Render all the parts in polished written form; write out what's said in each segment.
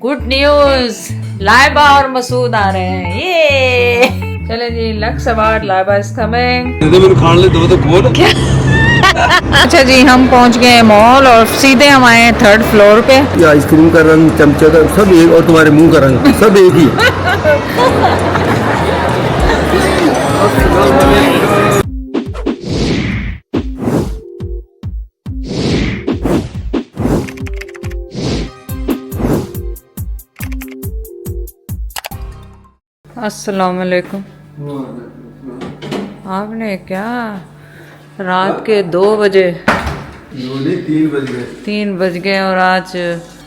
Good news, Laiba और मसूद आ रहे हैं। ये चले जी, Lux award, Laiba is coming. अच्छा जी, हम पहुंच गए मॉल और सीधे हम आए हैं 3rd फ्लोर पे। ये आइसक्रीम का रंग, चमचे का सब एक, और तुम्हारे मुंह का रंग सब एक ही है। अस्सलाम वालेकुम। आपने क्या रात के 2 बजे 3 बज गए और आज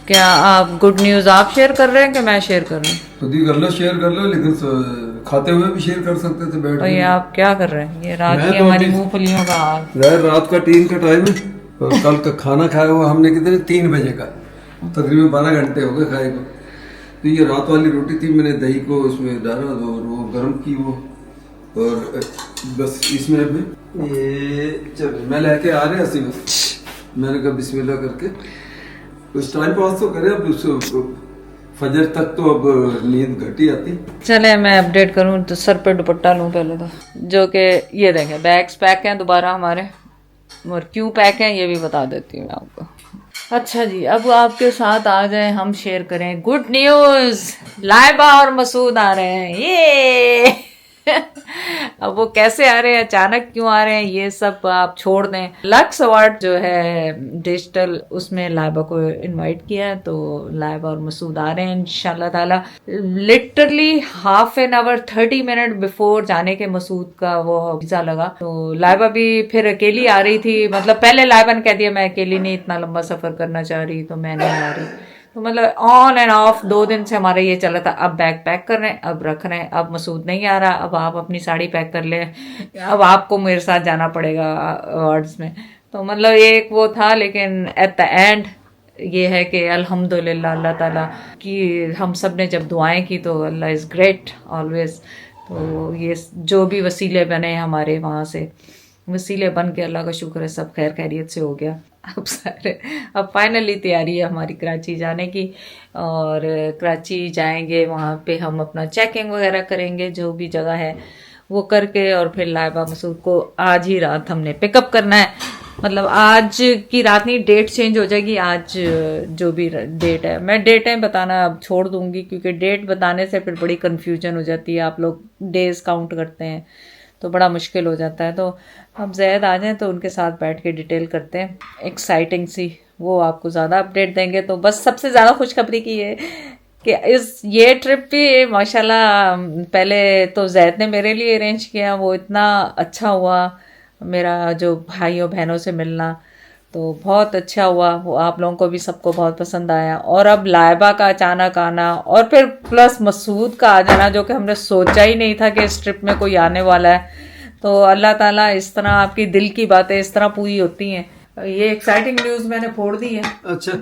क्या आप गुड न्यूज़ आप शेयर कर रहे हैं कि मैं शेयर कर रही हूँ? खुद ही कर लो, शेयर कर लो, लेकिन खाते हुए भी शेयर कर सकते थे बैठ और ये आप क्या कर रहे हैं? ये रात मैं की तो हमारी अभी- मूंगफलियों का हाल। रात का 3 का टाइम है और कल का खाना खाया हुआ हमने कितने 3 बजे का, तकरीबन 12 घंटे हो गए खाए को। तो ये रात वाली रोटी थी, मैंने दही को उसमें डाला और वो गर्म की वो, और बस इसमें अभी ये चल मैं लेके आ रहे हसी बस, मैंने कहा बिस्मिल्लाह करके कुछ टाइम पास तो करे। अब उसको फजर तक तो अब नींद घटी आती। चले मैं अपडेट करूँ तो सर पे दुपट्टा लूँ पहले तो, जो कि ये देखें बैग्स पैक हैं दोबारा हमारे, और क्यों पैक हैं ये भी बता देती हूँ मैं आपको। अच्छा जी, अब आपके साथ आ जाए हम शेयर करें गुड न्यूज़, लाइबा और मसूद आ रहे हैं। ये अब वो कैसे आ रहे हैं, अचानक क्यों आ रहे हैं, ये सब आप छोड़ दें। लक्स अवार्ड जो है डिजिटल, उसमें लाइबा को इनवाइट किया है, तो लाइबा और मसूद आ रहे हैं इंशाल्लाह ताला। Literally half an hour 30 minute before जाने के मसूद का वो वीजा लगा, तो लाइबा भी फिर अकेली आ रही थी। मतलब पहले लाइबा ने कह दिया मैं अकेली नहीं इतना लंबा सफर करना चाह रही, तो मैं नहीं आ रही। तो मतलब ऑन एंड ऑफ 2 दिन से हमारा ये चला था। अब बैग पैक कर रहे हैं, अब रख रहे हैं, अब मसूद नहीं आ रहा, अब आप अपनी साड़ी पैक कर ले, अब आपको मेरे साथ जाना पड़ेगा अवार्ड्स में। तो मतलब ये एक वो था, लेकिन एट द एंड ये है कि अल्हम्दुलिल्लाह अल्लाह ताला की हम सब ने जब दुआएं की तो अल्लाह इज़ ग्रेट ऑलवेज। तो ये जो भी वसीले बने हमारे वहाँ से, वसीले बन के अल्लाह का शुक्र है सब खैर खैरियत से हो गया। अब फाइनली तैयारी है हमारी कराची जाने की, और कराची जाएंगे, वहाँ पे हम अपना चेकिंग वगैरह करेंगे, जो भी जगह है वो करके, और फिर लाइबा मसूद को आज ही रात हमने पिकअप करना है। मतलब आज की रात नहीं, डेट चेंज हो जाएगी। आज जो भी डेट है, मैं डेटें बताना अब छोड़ दूंगी, क्योंकि डेट बताने से फिर बड़ी कन्फ्यूजन हो जाती है। आप लोग डेज काउंट करते हैं तो बड़ा मुश्किल हो जाता है। तो अब जैद आ जाएं तो उनके साथ बैठ के डिटेल करते हैं, एक्साइटिंग सी, वो आपको ज़्यादा अपडेट देंगे। तो बस सबसे ज़्यादा खुशखबरी की है कि ये ट्रिप भी माशाल्लाह पहले तो जैद ने मेरे लिए अरेंज किया, वो इतना अच्छा हुआ, मेरा जो भाइयों बहनों से मिलना तो बहुत अच्छा हुआ, वो आप लोगों को भी सबको बहुत पसंद आया। और अब लाइबा का अचानक आना, और फिर प्लस मसूद का आ जाना, जो कि हमने सोचा ही नहीं था कि इस ट्रिप में कोई आने वाला है। तो अल्लाह ताला इस तरह आपकी दिल की बातें इस तरह पूरी होती हैं। ये एक्साइटिंग न्यूज़ मैंने फोड़ दी है। अच्छा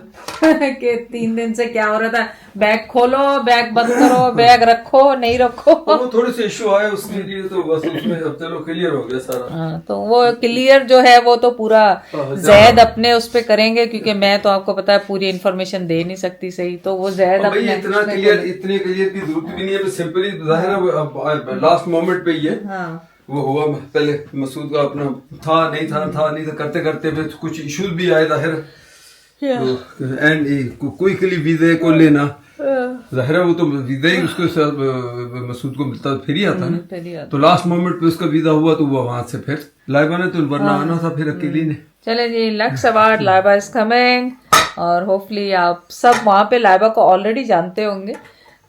कि 3 दिन से क्या हो रहा था, बैग खोलो, बैग बंद करो, बैग रखो नहीं रखो। वो थोड़े से इशू आए उसके लिए, तो बस उसमें अब चलो क्लियर हो गया सारा। हाँ, तो वो क्लियर जो है वो तो पूरा जैद अपने उस पे करेंगे, क्योंकि मैं तो आपको पता है पूरी इन्फॉर्मेशन दे नहीं सकती सही, तो वो जैद अपने इतना क्लियर, इतने क्लियर की जरूरत भी नहीं है, सिंपली जाहिर है लास्ट मोमेंट पे ही है। हाँ वो हुआ पहले मसूद का अपना था नहीं था करते करते फिर कुछ इश्यूज भी आए जाहिर, एंड कोई के लिए वीजा को लेना जाहिर है, वो तो वीजा ही उसको मसूद को मिलता फिर ही आता ना। तो लास्ट मोमेंट पे उसका वीजा हुआ तो वो वहां से फिर लाइबा ने तो वरना आना था फिर अकेली ने। चले जी, Lux award, Laiba is coming, और होपफुली आप सब वहाँ पे लाइबा को ऑलरेडी जानते होंगे,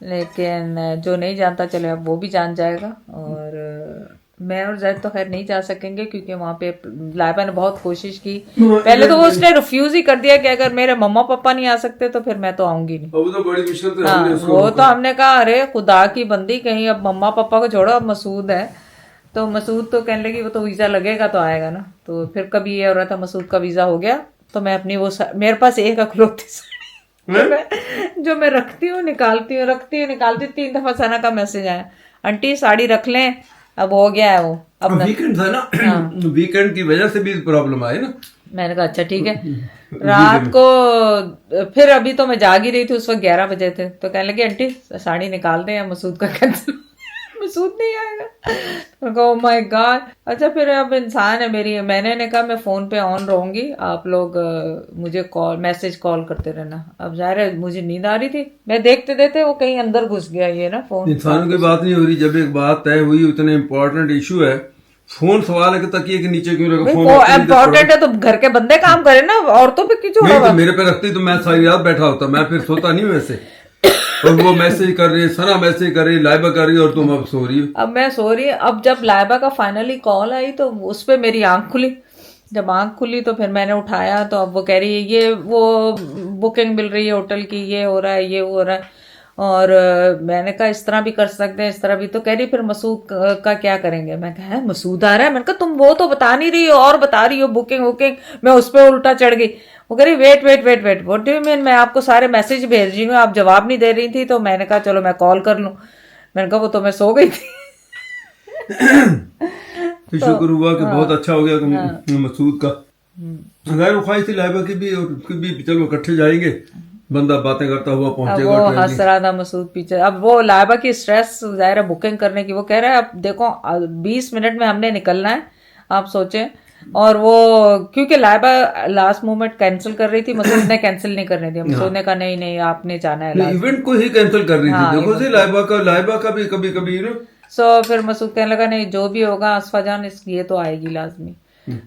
लेकिन जो नहीं जानता चले अब वो भी जान जाएगा। और मैं और जैद तो खैर नहीं जा सकेंगे, क्योंकि वहाँ पे लाइबा ने बहुत कोशिश की। पहले तो वो उसने रिफ्यूज ही कर दिया कि अगर मेरे मम्मा पापा नहीं आ सकते तो फिर मैं तो आऊंगी नहीं। वो तो बड़ी मुश्किल से हाँ, हमने उसको वो तो हमने कहा अरे खुदा की बंदी, कहीं अब मम्मा पापा को छोड़ो, अब मसूद है। तो मसूद तो कहने लगी वो तो वीज़ा लगेगा तो आएगा ना। तो फिर कभी ये हो रहा था मसूद का वीज़ा हो गया, तो मैं अपनी वो मेरे पास एक अखलौती साड़ी जो मैं रखती हूँ निकालती हूँ 3 दफा सना का मैसेज आया, आंटी साड़ी रख लें, अब हो गया है वो। अब वीकेंड था ना, वीकेंड की वजह से भी प्रॉब्लम आई ना, मैंने कहा अच्छा ठीक है। रात को फिर अभी तो मैं जाग ही रही थी, उस वक्त 11 बजे थे, तो कहने लगी आंटी साड़ी निकाल दें या मसूद का कैंसिल, मसूद नहीं आएगा। Oh my God. अच्छा फिर अब इंसान है मेरी, मैंने कहा मैं फोन पे ऑन रहूंगी, आप लोग मुझे मैसेज कॉल करते रहना। अब ज़ाहिर है मुझे नींद आ रही थी, मैं देखते देखते वो कहीं अंदर घुस गया ये ना फोन। इंसानों की बात नहीं हो रही, जब एक बात तय हुई, उतने इम्पोर्टेंट इशू है, फोन सवाल है कि तकिए के नीचे क्यों रखा फोन? इम्पोर्टेंट है तो घर के बंदे काम करे ना, औरतों पे क्यों छोड़ा? तो मेरे पे रखती तो मैं सारी रात बैठा होता, मैं फिर सोता नहीं वैसे। और वो मैसेज कर रही है, सना मैसेज कर रही है, लाइबा कर रही है, और तुम अब सो रही हो। अब मैं सो रही, अब जब लाइबा का फाइनली कॉल आई तो उस पे मेरी आंख खुली। जब आंख खुली तो फिर मैंने उठाया, तो अब वो कह रही है ये वो बुकिंग मिल रही है होटल की, ये हो रहा है, ये हो रहा है। और मैंने कहा इस तरह भी कर सकते हैं, इस तरह भी। तो कह रही फिर मसूद का क्या करेंगे? मैं कहा मसूद आ रहा है? मैंने कहा तुम वो तो बता नहीं रही हो और बता रही हो बुकिंग वुकिंग, मैं उस पर उल्टा चढ़ गई। वो कह रही wait wait wait wait, what do you mean? मैं आपको सारे मैसेज भेज रही हूँ, आप जवाब नहीं दे रही थी। तो मैंने कहा चलो मैं कॉल कर लूँ। मैंने कहा वो तो मैं सो गई थी। तो शुक्र हुआ कि बहुत अच्छा हो गया कि मसूद का गैर ख्वाहिश थी लाइबा की भी, और उसकी भी, चलो इकट्ठे जाएंगे, बंदा बातें करता हुआ पहुंचेगा। वो हंस रहा था मसूद पीछे। अब वो लाइबा की स्ट्रेस जाहिर है बुकिंग करने की, वो कह रहा है अब देखो 20 मिनट में हमने निकलना है, आप सोचें। और वो क्योंकि लाइबा लास्ट मोमेंट कैंसिल कर रही थी, मसूद ने कैंसिल नहीं करने दिया। मसूद ने कहा नहीं नहीं आपने जाना है, इवेंट को ही कैंसिल कर रही थी। देखो जी लाइबा का भी कभी कभी सो फिर मसूद कहने लगा नहीं जो भी होगा आसफा जान ये तो आएगी लाजमी।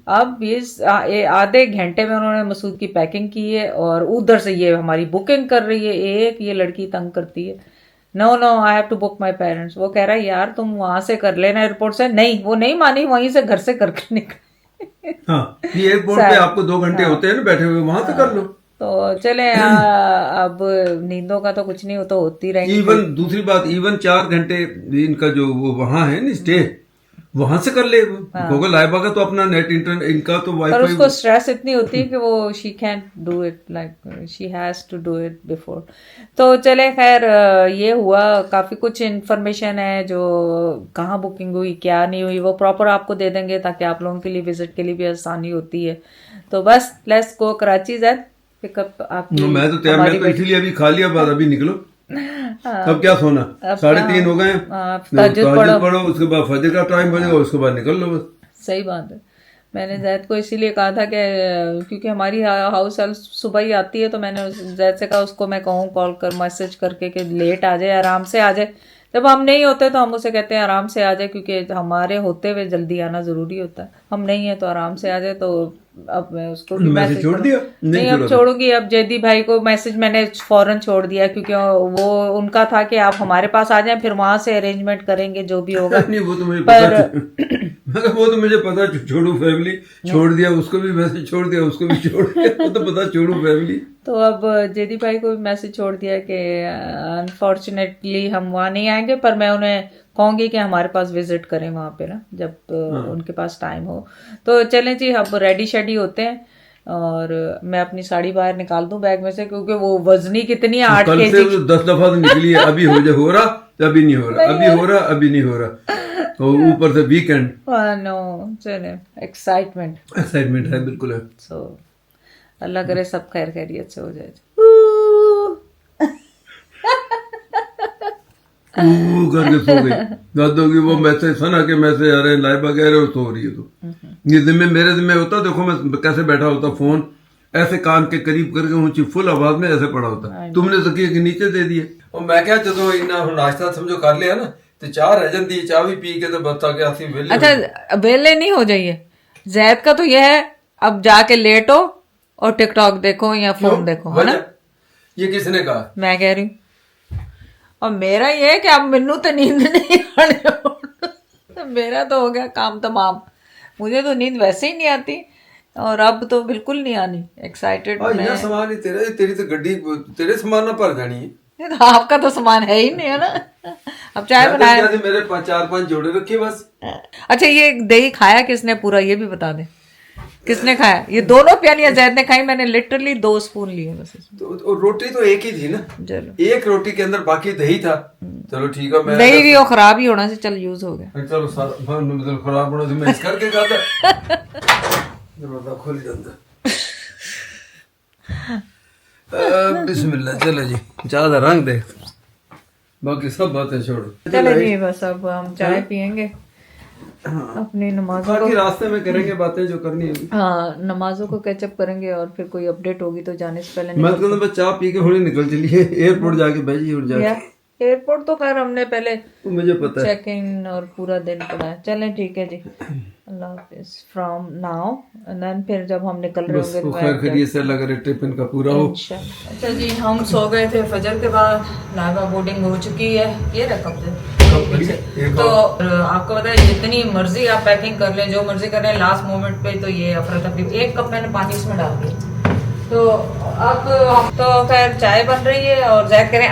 अब इस आधे घंटे में उन्होंने मसूद की पैकिंग की है, और उधर से ये हमारी बुकिंग कर रही है। एक ये लड़की तंग करती है, no no I have to book my parents. वो कह रहा है यार तुम वहां से कर लेना एयरपोर्ट से। नहीं वो नहीं मानी, वहीं से घर से करके निकले। हाँ, ये एयरपोर्ट पे आपको 2 घंटे होते हैं ना बैठे हुए, वहां से कर लो। तो चले अब नींदों का तो कुछ नहीं, वो तो होती रहेगी। इवन दूसरी बात, इवन 4 घंटे इनका जो वो वहां है ना स्टे, वहां से कर ले। गूगल लाइबा का तो अपना नेट इंटरनेट, इनका तो वाईफाई। पर उसको स्ट्रेस इतनी होती है कि वो she can't do it, like she has to do it before. तो चले खैर ये हुआ, काफी कुछ इन्फॉर्मेशन है जो कहाँ बुकिंग हुई क्या नहीं हुई वो प्रॉपर आपको दे देंगे, ताकि आप लोगों के लिए विजिट के लिए भी आसानी होती है। तो बस let's go Karachi zaid pickup आपकी। मैं तो तैयार, मैं तो इसीलिए अभी खा लिया बाद, अभी निकलो। अब क्या सोना, 3:30 हो गए हैं, तहज्जुद पढ़ो, उसके बाद फजर का टाइम बजेगा, उसके बाद निकल लो बस। सही बात है। मैंने जैद को इसीलिए कहा था कि क्योंकि हमारी हाउस हेल्प सुबह ही आती है, तो मैंने जैद से कहा उसको मैं कहूँ कॉल कर मैसेज करके कि लेट आ जाए, आराम से आ जाए। जब हम नहीं होते तो हम उसे कहते हैं आराम से आ जाए, क्योंकि हमारे होते हुए जल्दी आना जरूरी होता है। हम नहीं है तो आराम से आ जाए। तो अब मैं उसको भी मैसेज छोड़ दिया? नहीं अब छोड़ूंगी। अब जयदीप भाई को मैसेज मैंने फौरन छोड़ दिया, क्योंकि वो उनका था कि आप हमारे पास आ जाएं, फिर वहां से अरेंजमेंट करेंगे जो भी होगा। नहीं वो तो मुझे पता, वो तो मुझे पता, छोड़ू फैमिली, छोड़ दिया उसको भी मैसेज, छोड़ दिया उसको भी छोड़ दिया, वो तो पता छोड़ू फैमिली। तो अब जयदीप भाई को भी मैसेज छोड़ दिया कि अनफॉर्चुनेटली हम वहाँ नहीं आएंगे, पर मैं उन्हें कहूँगी कि हमारे पास विजिट करें वहाँ पे ना, जब उनके पास टाइम हो। तो चलें जी, अब रेडी शेडी होते हैं, और मैं अपनी साड़ी बाहर निकाल दूं बैग में से, क्योंकि वो वजनी कितनी 8 केजी। 10 दफा तो निकली है, अभी हो रहा, अभी नहीं हो रहा, अभी हो रहा, अभी नहीं हो रहा, तो ऊपर से वीकेंड। नो चले, एक्साइटमेंट है, बिल्कुल है। सो अल्लाह करे सब खैर खैरियत से हो जाए। करके सो गई, याद होगी वो मैसेज, सना के मैसेज आ रहे हैं, लाइबा कह रहे हो सो रही है। तो ये जिम्मे मेरे जिम्मे होता, देखो मैं कैसे बैठा होता, फोन ऐसे कान के करीब करके ऊंची फुल आवाज में ऐसे पड़ा होता, तुमने तकिए के नीचे दे दिए। और मैं क्या जो इन्ना नाश्ता समझो कर लिया ना, तो चाह रह जाती है, चाह भी पी के तो बता के आती वेले। अच्छा वेले नहीं हो जाइए। जैद का तो यह है अब जाके लेटो और टिकटॉक देखो या फोन देखो, है ना। ये किसने कहा? मैं कह रही हूँ। और मेरा ये है कि अब मैनू तो नींद नहीं आनी, मेरा तो हो गया काम तमाम। मुझे तो नींद वैसे ही नहीं आती, और अब तो बिल्कुल नहीं आनी। एक्साइटेड मैं। सामान ही तेरी तो गड्डी, तेरे सामान ना भर जानी है। तो आपका तो सामान है ही नहीं, है ना। अब चाय बनाया, मेरे 4-5 जोड़े रखे बस। अच्छा ये दही खाया किसने पूरा, ये भी बता दे किसने खाया? ये दोनों प्यालियां जैद ने खाई, मैंने लिटरली 2 स्पून लिए बस। तो रोटी तो एक ही थी ना, चलो एक रोटी के अंदर बाकी दही था। चलो ठीक है, मैं दही भी वो खराब ही होना से चल यूज हो गया। चलो मतलब खराब होना से मैं इस करके खाता। दरवाजा खोल जाता। बिस्मिल्लाह। चलो जी, ज्यादा रंग दे, बाकी सब बातें छोड़ो। चलो जी, बस अब हम चाय पियेंगे, अपनी नमाजों को, बाकी रास्ते में करेंगे बातें जो करनी है। हाँ नमाजों को कैचअप करेंगे और फिर कोई अपडेट होगी तो जाने से पहले मैं तो बस चाय पी के थोड़ी निकल चलिए, एयरपोर्ट जाके बैठिए और जाके। एयरपोर्ट तो खैर हमने पहले मुझे पता है। चेक इन और पूरा दिन पड़ा है। चलें ठीक है जी, अल्लाह हाफिज फ्रॉम नाउ एंड देन फिर जब हम निकल रहे होंगे वो खैर खैरियत से अल्लाह करे ट्रिप इनका पूरा हो। अच्छा जी, हम सो गए थे फजर के बाद, नागा बोर्डिंग हो चुकी है। ये रकम तो आपको पता है जितनी मर्जी आप पैकिंग कर लें, जो मर्जी कर लें, लास्ट मोमेंट पे तो ये अफरा तफरी। एक कप मैंने पानी इसमें डाल दिया। तो अब तो खैर चाय बन रही है और जैक करें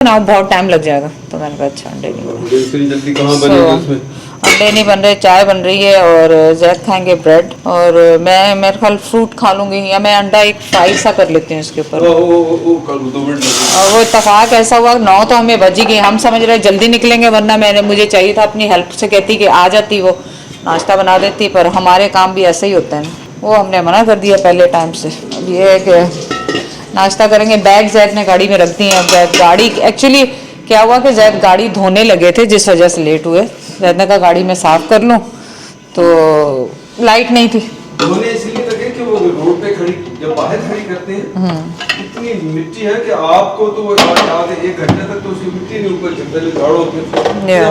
ना, बहुत टाइम लग जाएगा। तो मैंने कहा अच्छा अंडे नहीं जल्दी कहाँ बनेगा उसमें, अंडे नहीं बन रहे, चाय बन रही है और जैद खाएंगे ब्रेड और मैं मेरे ख्याल फ्रूट खा लूंगी, या मैं अंडा एक फ्राई सा कर लेती हूँ इसके ऊपर। और वो इत्तेफाक ऐसा हुआ 9 तो हमें बज ही गई, हम समझ रहे जल्दी निकलेंगे, वरना मुझे चाहिए था अपनी हेल्प से कहती कि आ जाती, वो नाश्ता बना देती, पर हमारे काम भी ऐसे ही होते हैं, वो हमने मना कर दिया पहले टाइम से। अब ये है कि नाश्ता करेंगे। बैग जैद ने गाड़ी में रख दी है। अब गाड़ी एक्चुअली क्या हुआ कि जैद गाड़ी धोने लगे थे, जिस वजह से लेट हुए। जैद ने कहा गाड़ी में साफ कर लूं, तो लाइट नहीं थी। धोने इसलिए लगे कि वो रोड पे खड़ी, जब बाहर खड़ी करते हैं इतनी मिट्टी है कि आपको तो आधे 1 घंटे तक तो उसकी मिट्टी नहीं ऊपर, पहले झाड़ो फिर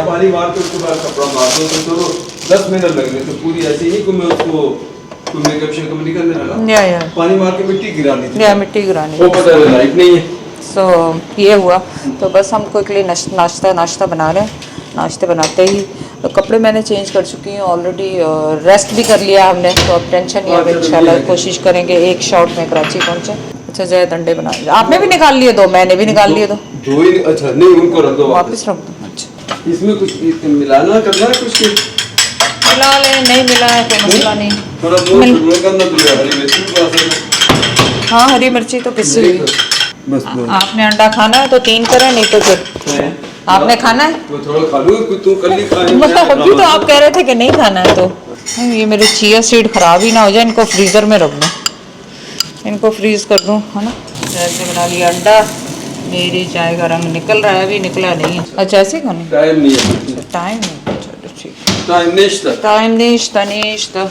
पानी मार के उसके बाद कपड़ा मार दो, तो चलो 10 मिनट लग गए। तो पूरी ऐसी ही को मैं उसको मेकअप शेकअप नहीं करने लगा, पानी मार के मिट्टी गिरानी थी, मिट्टी गिरानी, वो पता है लाइट नहीं है। सो ये हुआ। तो बस हम क्विकली नाश्ता बना रहे हैं। नाश्ते बनाते ही तो कपड़े मैंने चेंज कर चुकी हूँ ऑलरेडी, रेस्ट भी कर लिया हमने, तो अब टेंशन नहीं है। इंशाल्लाह कोशिश करेंगे एक शॉट में कराची पहुँचे। अच्छा जैद अंडे बना, आपने भी निकाल लिए 2, मैंने भी निकाल लिए 2। अच्छा नहीं, उनको रख दो, वापस रख दो। अच्छा इसमें कुछ मिलाना करना है कुछ, मिला ले, नहीं मिला है तो मसला नहीं। थोड़ा करना तो हरी मिर्ची, हाँ हरी मिर्ची तो पिसी हुई। बस आपने अंडा खाना है तो 3 करें, नहीं तो फिर आपने खाना है वो थोड़ा खा लूं, तू कल ही खाए। अभी तो आप कह रहे थे कि नहीं खाना है, तो नहीं, ये मेरे चिया सीड खराब ही ना हो जाए, इनको फ्रीजर में रख दूं, इनको फ्रीज कर दूं, है ना। ऐसे बना लिया अंडा। मेरी चाय का रंग निकल रहा है, अभी निकला नहीं है। अच्छा ऐसे खानी, टाइम नहीं है, टाइम नहीं, चलो ठीक, टाइम नेश्ता।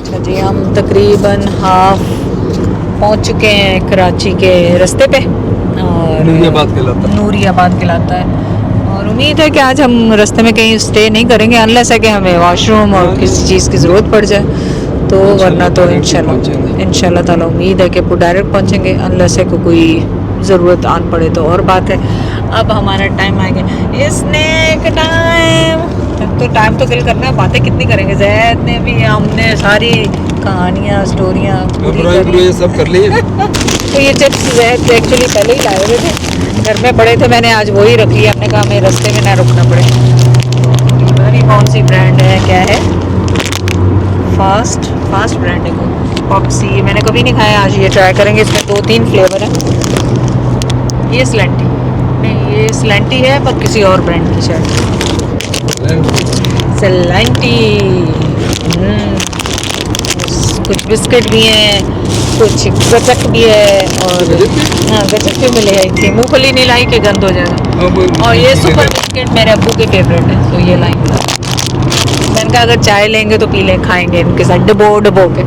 अच्छा जी, हम तकरीबन हाफ पहुंच चुके हैं कराची के रास्ते पे, और नूरियाबाद कहलाता है। और उम्मीद है कि आज हम रास्ते में कहीं स्टे नहीं करेंगे, अनलेस है कि हमें वॉशरूम और किसी चीज़ की ज़रूरत पड़ जाए, तो वरना तो इंशाल्लाह ताला उम्मीद है कि डायरेक्ट पहुंचेंगे, अनलेस है कि कोई ज़रूरत आन पड़े तो और बात है। अब हमारा टाइम आ गया, इसने टाइम तो किल करना है, बातें कितनी करेंगे। जैद ने भी, हमने सारी कहानियाँ स्टोरियाँ सब कर लिए। तो ये चिप्स जैद एक्चुअली पहले ही लाए हुए थे, घर में पड़े थे, मैंने आज वही रख लिया। हमने कहा हमें रास्ते में ना रुकना पड़े। पता नहीं कौन सी ब्रांड है, क्या है, फास्ट ब्रांड है कोई, पॉप्सी। मैंने कभी नहीं खाया, आज ये ट्राई करेंगे। इसमें 2-3 फ्लेवर है। ये स्लेंटी नहीं, ये स्लेंटी है पर किसी और ब्रांड की शायद, स्लेंटी। कुछ बिस्किट भी हैं, कुछ गचक भी है, और हाँ गचक भी मिले हैं। मूंगफली नहीं लाई के गंद हो जाएगा। और ये सुपर बिस्किट मेरे अब्बू के फेवरेट है, तो ये लाई मिला। मैंने कहा अगर चाय लेंगे तो पी लें, खाएंगे इनके साथ डबो के।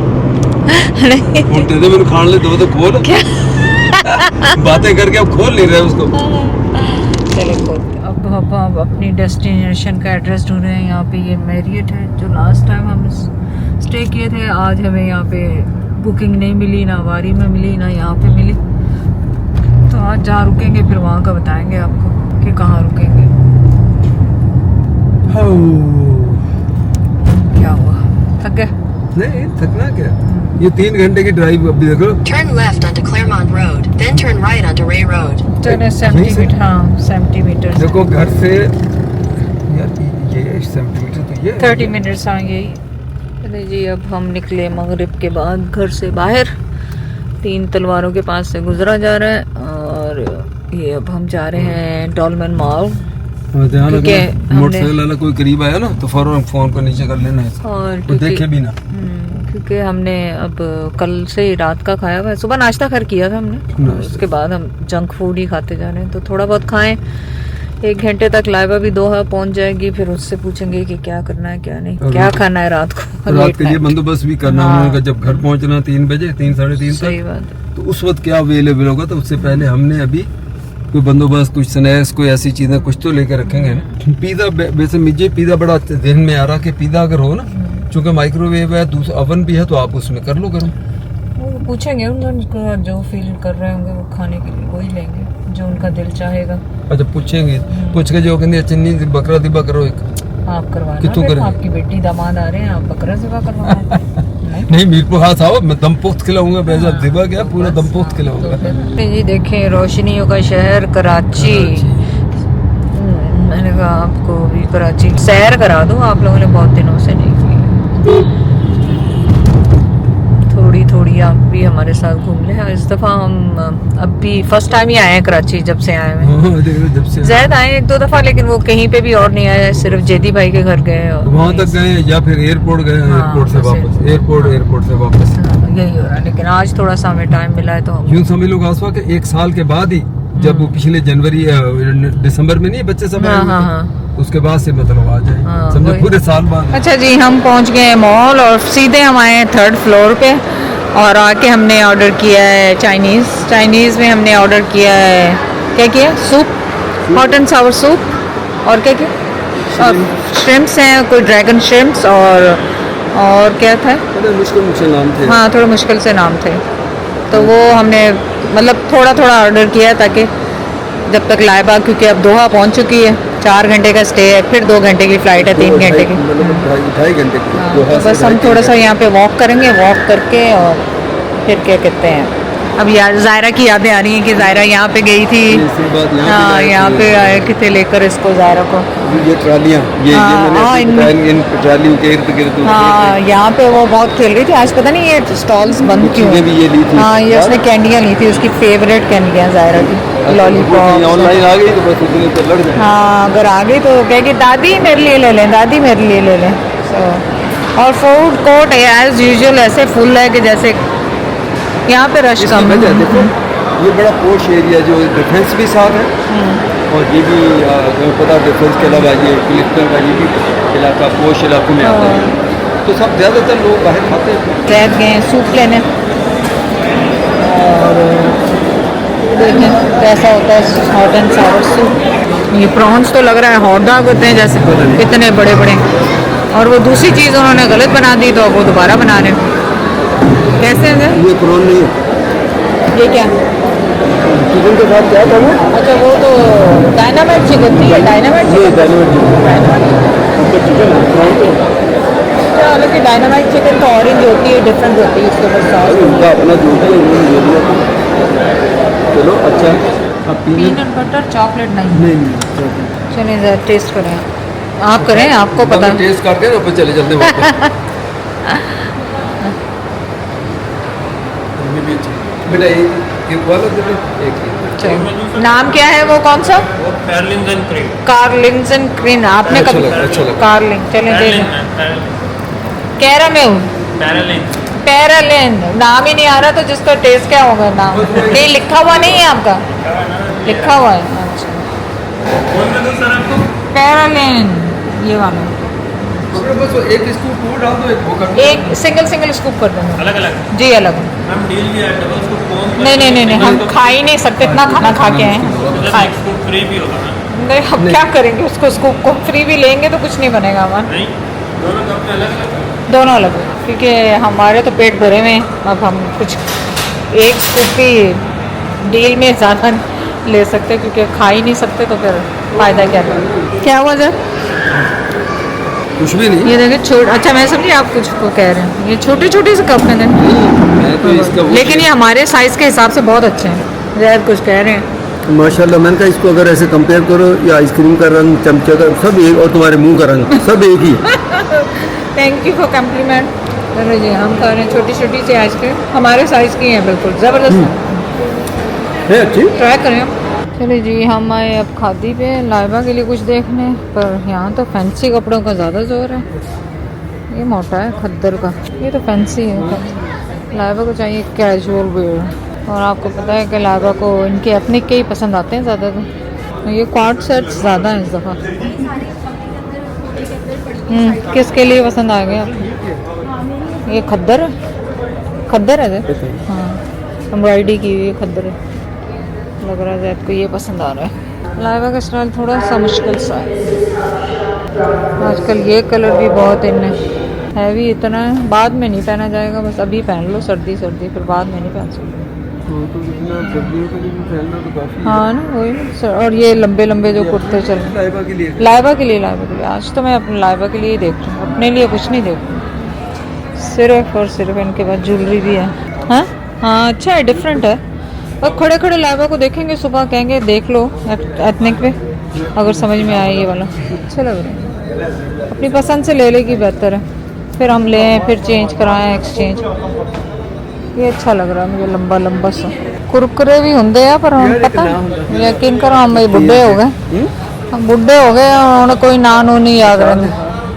नहीं खान ले तो खोल क्या बातें करके अब खोल नहीं रहे उसको। चले खोल। अब अपनी डेस्टिनेशन का एड्रेस ढूंढ रहे हैं। यहाँ पे ये मैरियट है जो लास्ट टाइम हम स्टे किए थे। आज हमें यहाँ पे बुकिंग नहीं मिली, ना वारी में मिली, ना यहाँ पे मिली। तो आज जहाँ रुकेंगे फिर वहाँ का बताएंगे आपको कि कहाँ रुकेंगे। क्या हुआ, थक गए? नहीं थकना क्या, ये 3 घंटे की ड्राइव। अभी देखो, Turn left onto Claremont Road, then turn right onto Ray Road. चले 70 मीटर, हाँ 70 मीटर। देखो घर से यार ये 70 मीटर तो ये 30 मिनट्स आ गई। अरे जी, अब हम निकले मगरिब के बाद घर से बाहर। 3 तलवारों के पास से गुजरा जा रहा है, और ये अब हम जा रहे हैं डॉलमेन मॉल। मोटरसाइकिल वाला कोई करीब आया ना तो फौरन फोन को नीचे कर लेना है, और तो देखे भी ना। क्योंकि हमने अब कल से ही रात का खाया हुआ है। सुबह नाश्ता खैर किया था हमने, उसके बाद हम जंक फूड ही खाते जा रहे हैं। तो थोड़ा बहुत खाएं। 1 घंटे तक लाइबा भी दोहा पहुंच जाएगी, फिर उससे पूछेंगे कि क्या करना है क्या नहीं, क्या खाना है रात को। रात के लिए बंदोबस्त भी करना हाँ। होगा। जब घर पहुंचना 3 बजे 3 साढ़े 3 सही तक, बात है। तो उस वक्त क्या अवेलेबल होगा, तो उससे पहले हमने अभी कोई बंदोबस्त, कुछ स्नैक्स, कोई ऐसी चीजें कुछ तो लेकर रखेंगे ना। पिज़्ज़ा, वैसे मुझे पिज़्ज़ा बड़ा ध्यान में आ रहा कि पिज़्ज़ा अगर हो ना, चूंकि माइक्रोवेव है, दूसरा ओवन भी है, तो आप उसमें कर लो गर्म। वो पूछेंगे उनको, जो फील कर रहे होंगे वो खाने के लिए वही लेंगे जो उनका दिल चाहेगा। अच्छा, पूछेंगे, पूछ के जो कहते चन्नी बकरा दिबा करो एक। आप करवाना, कितों फिर करें? आपकी बेटी दामाद आ रहे हैं, आप बकरा ज़िबा करवाना। नहीं, मीर को हाथ आओ, मैं दम पुख्त खिलाऊंगा। पैसा दिबा क्या, पूरा दम पुख्त खिलाऊंगा। जी देखें, रोशनियों का शहर कराची। मैंने कहा आपको भी कराची सैर करा दूं, आप लोगों ने बहुत दिनों से नहीं की। थोड़ी थोड़ी आप भी हमारे साथ घूम लें। इस दफ़ा हम अभी फर्स्ट टाइम ही आए हैं कराची, जब से आए हुए हैं। हाँ, देख रहे, जब से जैद आए 1-2 दफ़ा, लेकिन वो कहीं पे भी और नहीं आए, सिर्फ जेदी भाई के घर गए और वहाँ तक गए, या फिर एयरपोर्ट गए, हाँ, एयरपोर्ट से बस वापस, एयरपोर्ट से वापस। हाँ, यही हो रहा है। लेकिन आज थोड़ा सा हमें टाइम मिला है तो हम यूं समझ लो आसवा के 1 साल के बाद ही, जब वो पिछले जनवरी दिसंबर में नहीं बच्चे सब आए हाँ हुए हाँ थे, हाँ। उसके बाद से मतलब आ जाए, हाँ, समझो वही। पूरे साल बाद। अच्छा जी, हम पहुंच गए हैं मॉल और सीधे हम आए हैं 3rd फ्लोर पे और आके हमने ऑर्डर किया है चाइनीज़ में हमने ऑर्डर किया है, क्या किया, soup, hot and Sawar soup, और क्या किया, और श्रिम्प्स हैं, कोई ड्रैगन श्रिम्प्स, और क्या था, बड़े मुश्किल नाम थे। हाँ थोड़े मुश्किल से नाम थे। तो वो हमने मतलब थोड़ा थोड़ा ऑर्डर किया ताकि जब तक लाइबा, क्योंकि अब दोहा पहुंच चुकी है, 4 घंटे का स्टे है, फिर 2 घंटे की फ़्लाइट है, 3 घंटे की। ढाई घंटे की। हाँ, दोहा तो से बस हम 2.5 थोड़ा सा घंटे। यहाँ पे वॉक करेंगे, वॉक करके और फिर क्या कहते हैं, अब यार ज़ायरा की यादें आ रही हैं कि ज़ायरा यहाँ पे गई थी। इसी बात यहाँ पे हाँ, आए यहाँ थे। पे आए थे लेकर इसको, ज़ायरा को। ये ट्रालियाँ, ये हाँ, मैंने हाँ, अभी इनमें- बताया, इन ट्रालियों के इर्द गिर्द हाँ, यहाँ पे वो बहुत खेल रही थी। आज पता नहीं ये स्टॉल्स बंद कुछ क्यों। चीज़ें भी ये ली थी। हाँ, ये उसने कैंडियाँ ली थी, उसकी फेवरेट कैंडियाँ ज़ायरा की, लॉलीपॉप। ऑनलाइन आ गई तो बस उसने तो लड़ गए। हाँ, अगर आ गई तो कहेगी दादी मेरे लिए ले लें, दादी मेरे लिए ले लें। और फूड कोर्ट एज यूजुअल ऐसे फुल है कि जैसे यहाँ पे रश इसकी कम वजह है। देखो, ये बड़ा पोश एरिया, जो डिफेंस भी साथ है, और ये भी तुम्हें पता, डिफेंस के अलावा ये क्लिफ्टन का ये भी इलाका पोश इलाकों में आता है, तो सब ज़्यादातर लोग बाहर खाते हैं। बैठ गए सूप लेने और देखें कैसा होता है हॉट एंड सावर सूप। ये प्रॉन्स तो लग रहा है हॉट डॉग होते हैं जैसे, कितने बड़े बड़े। और वो दूसरी चीज़ उन्होंने गलत बना दी तो वो दोबारा बना रहे हैं। कैसे हैं सर? ये प्रॉन नहीं है, ये क्या? चिकन के साथ क्या करूँ? अच्छा, वो तो डायनामाइट चिकन थी, डायनामाइट ये चिकन। चिकन प्रॉन तो हालांकि डायनामाइट चिकन तो ऑरेंज होती है, डिफरेंट होती है, उसके ऊपर सॉस। उनका अपना जो भी है उन्होंने दे दिया। चलो अच्छा, अब पीनट बटर चॉकलेट नहीं। नहीं चलिए ज़रा टेस्ट करें, आप करें, आपको पता। टेस्ट करते हैं ना, फिर चले चलते वापस। ये भी अच्छा। बेटा एक वाला दे दो, एक ही। चलो, नाम क्या है वो, कौन सा? कार्लिंग्स एंड क्रीन। आपने अच्छा कभी लगा, अच्छा लगा। कार्लिंग, चलें देखें। कैरामेल, पैरालेन, नाम ही नहीं आ रहा, तो जिसका टेस्ट क्या होगा नाम, ये लिखा हुआ नहीं है आपका? लिखा हुआ है, अच्छा। पैरालेन, ये वाला बस वो एक स्कूप वो डाल दो, एक वो कर दो। एक सिंगल स्कूप कर देना। अलग अलग जी अलग। हम डील भी है, डबल स्कूप कौन नहीं, हम खा ही नहीं सकते, इतना खाना खा के हैं। मतलब स्कूप फ्री भी होगा ना? नहीं, हम क्या करेंगे उसको, स्कूप को फ्री भी लेंगे तो कुछ नहीं बनेगा हमारा। नहीं, दोनों कप में अलग अलग। दोनों अलग, क्योंकि हमारे तो पेट भरे हुए हैं, अब हम कुछ एक स्कूप की डील में ज़्यादा नहीं ले सकते, क्योंकि खा ही नहीं सकते, तो फिर फ़ायदा क्या हुआ सर? कुछ भी नहीं। ये देखिए अच्छा मैं समझी आप कुछ को कह रहे हैं, ये छोटे छोटे से कप हैं। मैं तो इसका वो लेकिन ये हमारे साइज़ के हिसाब से बहुत अच्छे हैं। ज़्यादा कुछ कह रहे हैं। माशाल्लाह, मैंने कहा इसको अगर ऐसे कंपेयर करो, या आइसक्रीम का रंग, चमचे का, सब एक, और तुम्हारे मुंह का रंग सब एक ही। Thank you for compliment. चलो जी, हम खा रहे हैं छोटी छोटी सी आइसक्रीम, हमारे साइज़ की हैं, बिल्कुल ज़बरदस्त है अच्छी। ट्राई करें। चलिए जी, हम आए अब खादी पे लाइबा के लिए कुछ देखने, पर यहाँ तो फैंसी कपड़ों का ज़्यादा जोर है। ये मोटा है खद्दर का, ये तो फैंसी है। लाइबा को चाहिए कैजुअल वेयर, और आपको पता है कि लाइबा को इनके एथनिक के ही पसंद आते हैं ज़्यादा। तो ये क्वाड सेट्स ज़्यादा हैं इस दफ़ा। किसके लिए पसंद आ गया आपको? ये खद्दर है, खद्दर है ये? हाँ, एम्ब्रॉयडरी की हुई खद्दर है। लग रहा है आपको ये पसंद आ रहा है। लाइबा का स्टाइल थोड़ा सा मुश्किल सा है आजकल। ये कलर भी बहुत इन हैवी इतना है, बाद में नहीं पहना जाएगा, बस अभी पहन लो सर्दी सर्दी, फिर बाद में नहीं पहन सकते। हाँ ना, वही ना। और ये लंबे लंबे जो कुर्ते चल रहे लाइबा के लिए, लाइबा के लिए आज तो मैं अपने लाइबा के लिए ही देख रही हूँ, अपने लिए कुछ नहीं देख रही। सिर्फ और सिर्फ इनके पास ज्वेलरी भी है। हाँ हाँ, अच्छा है, डिफरेंट है। और खड़े खड़े लाइबा को देखेंगे सुबह, कहेंगे देख लो एथनिक पे, अगर समझ में आए ये वाला अच्छे लग रहे हैं। अपनी पसंद से ले लेगी बेहतर है, फिर हम लें फिर चेंज कराएं एक्सचेंज। ये अच्छा लग रहा है मुझे, लंबा लंबा सा। कुरकुरे भी होंगे हैं पर हम पता यकीन करो हम बुढ़े हो गए, हम बुढ़े हो गए और उन्हें कोई ना नू नहीं याद रहता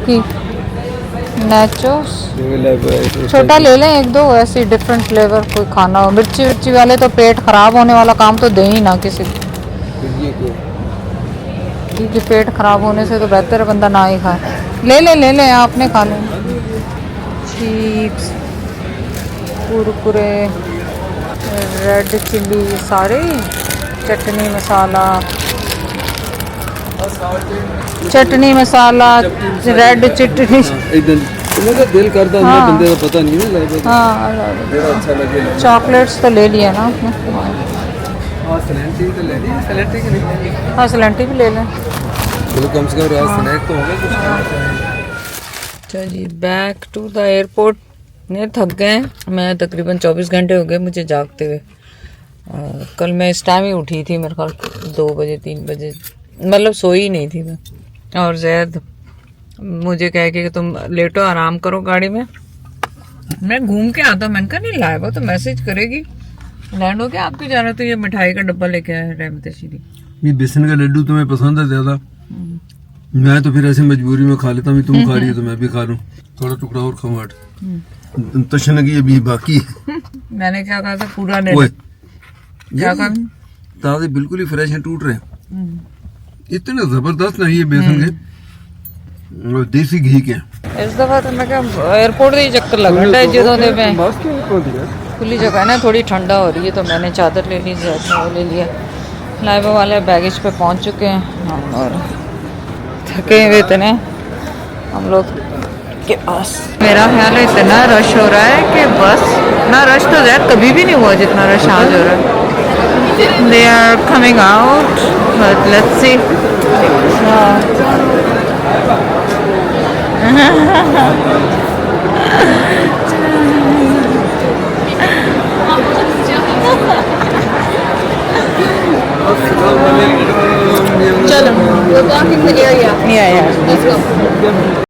कि नेचोस छोटा ले लें एक दो ऐसी डिफरेंट फ्लेवर कोई खाना हो। मिर्ची विर्ची वाले तो पेट खराब होने वाला काम तो दे ही ना किसी को, क्योंकि पेट खराब होने से तो बेहतर है बंदा ना ही खाए। ले ले आपने खा लें। चिप्स, कुरकुरे, रेड चिल्ली, सारे चटनी मसाला, चटनी मसाला, रेड चटनी। एकदम दिल करता है बंदे का पता नहीं है। हाँ, अच्छा लगे। चॉकलेट्स तो ले लिया ना आपने? हाँ, सैलेंटी तो ले ली, सैलेंटी की नहीं। हाँ, सैलेंटी भी ले लें। चलो कम से कम यार स्नैक तो हो गया कुछ। अच्छा जी, बैक टू द एयरपोर्ट। ने थक गए, मैं तकरीबन 24 घंटे हो गए मुझे जागते हुए। कल मैं इस टाइम ही उठी थी, मेरे ख्याल 2 बजे 3 बजे, मतलब सोई ही नहीं थी मैं। और जैद मुझे कह के कि तुम लेटो आराम करो गाड़ी में, मैं घूम के आता। मैंने कहा नहीं लाइबा तो मैसेज करेगी लैंड हो गया, आप क्यों जा रहे हो? तो ये मिठाई का डब्बा लेके आया है रहमत श्री। ये बेसन का लड्डू तुम्हें पसंद है ज्यादा, मैं तो फिर ऐसे मजबूरी में खा लेता हूँ। तुम खा रही हो तो मैं भी खा लूँ, थोड़ा टुकड़ा और खाऊं। हट तशनगी अभी बाकी है। मैंने क्या कहा था पूरा नहीं क्या कहा? ताजे बिल्कुल ही फ्रेश हैं, टूट रहे हैं। इतने जबरदस्त नहीं है बेसन के और देसी घी के। इस दफा तो मैं क्या एयरपोर्ट ही चक्कर लग रहा है जो में खुली जगह है ना, थोड़ी ठंडा हो रही है तो मैंने चादर ले ली, वो ले लिया। लाइबा वाले बैगेज पे पहुंच चुके हैं और थके हुए इतने हम लोग के पास। मेरा ख्याल है इतना रश हो रहा है कि बस इतना रश तो ज़्यादा कभी भी नहीं हुआ जितना रश आज हो रहा है। They are coming out, but let's see. चलो, we're walking the area. Yeah. Let's go.